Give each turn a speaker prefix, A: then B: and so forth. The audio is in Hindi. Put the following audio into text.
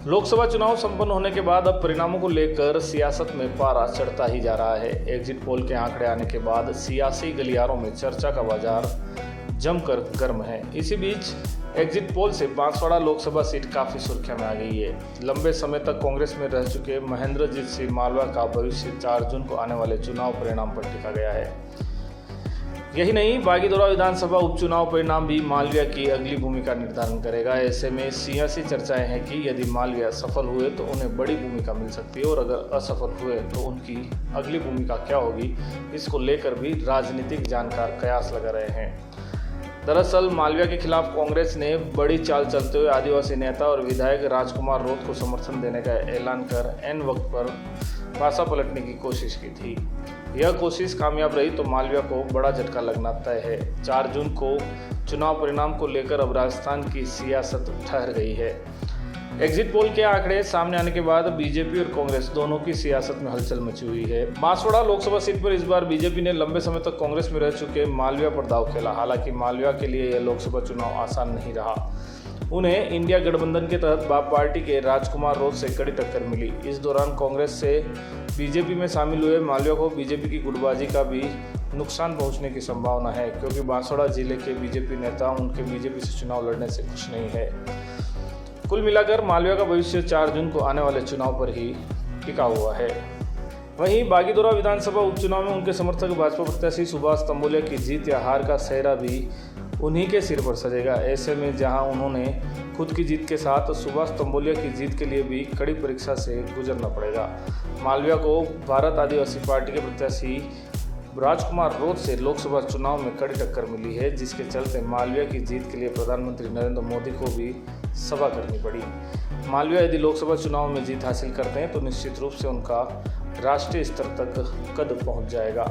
A: लोकसभा चुनाव संपन्न होने के बाद अब परिणामों को लेकर सियासत में पारा चढ़ता ही जा रहा है। एग्जिट पोल के आंकड़े आने के बाद सियासी गलियारों में चर्चा का बाजार जमकर गर्म है। इसी बीच एग्जिट पोल से बांसवाड़ा लोकसभा सीट काफी सुर्खियों में आ गई है। लंबे समय तक कांग्रेस में रह चुके महेंद्रजीत सिंह मालवा का भविष्य 4 जून को आने वाले चुनाव परिणाम पर टिका गया है। यही नहीं, बागीदोरा विधानसभा उपचुनाव परिणाम भी मालविया की अगली भूमिका निर्धारण करेगा। ऐसे में सियासी चर्चाएं हैं कि यदि मालविया सफल हुए तो उन्हें बड़ी भूमिका मिल सकती है और अगर असफल हुए तो उनकी अगली भूमिका क्या होगी, इसको लेकर भी राजनीतिक जानकार कयास लगा रहे हैं। दरअसल मालविया के खिलाफ कांग्रेस ने बड़ी चाल चलते हुए आदिवासी नेता और विधायक राजकुमार रोत को समर्थन देने का ऐलान कर एन वक्त पर पासा पलटने की कोशिश की थी। यह कोशिश कामयाब रही तो मालविया को बड़ा झटका लगना तय है। 4 जून को चुनाव परिणाम को लेकर अब राजस्थान की सियासत ठहर गई है। एग्जिट पोल के आंकड़े सामने आने के बाद बीजेपी और कांग्रेस दोनों की सियासत में हलचल मची हुई है। बांसवाड़ा लोकसभा सीट पर इस बार बीजेपी ने लंबे समय तक कांग्रेस में रह चुके मालविया पर दांव खेला। हालांकि मालविया के लिए यह लोकसभा चुनाव आसान नहीं रहा। उन्हें इंडिया गठबंधन के तहत बाप पार्टी के राजकुमार रोत से कड़ी टक्कर मिली। इस दौरान कांग्रेस से बीजेपी में शामिल हुए मालविया को बीजेपी की गुटबाजी का भी नुकसान पहुंचने की संभावना है, क्योंकि बांसवाड़ा जिले के बीजेपी नेता उनके बीजेपी से चुनाव लड़ने से खुश नहीं है। कुल मिलाकर मालविया का भविष्य 4 जून को आने वाले चुनाव पर ही टिका हुआ है। वहीं बागीदोरा विधानसभा उपचुनाव में उनके समर्थक भाजपा प्रत्याशी सुभाष तंबोलिया की जीत या हार का सेहरा भी उन्हीं के सिर पर सजेगा। ऐसे में जहां उन्होंने खुद की जीत के साथ सुभाष तंबोलिया की जीत के लिए भी कड़ी परीक्षा से गुजरना पड़ेगा। मालविया को भारत आदिवासी पार्टी के प्रत्याशी राजकुमार रोत से लोकसभा चुनाव में कड़ी टक्कर मिली है, जिसके चलते मालविया की जीत के लिए प्रधानमंत्री नरेंद्र मोदी को भी सभा करनी पड़ी। मालविया यदि लोकसभा चुनाव में जीत हासिल करते हैं तो निश्चित रूप से उनका राष्ट्रीय स्तर तक कद पहुंच जाएगा।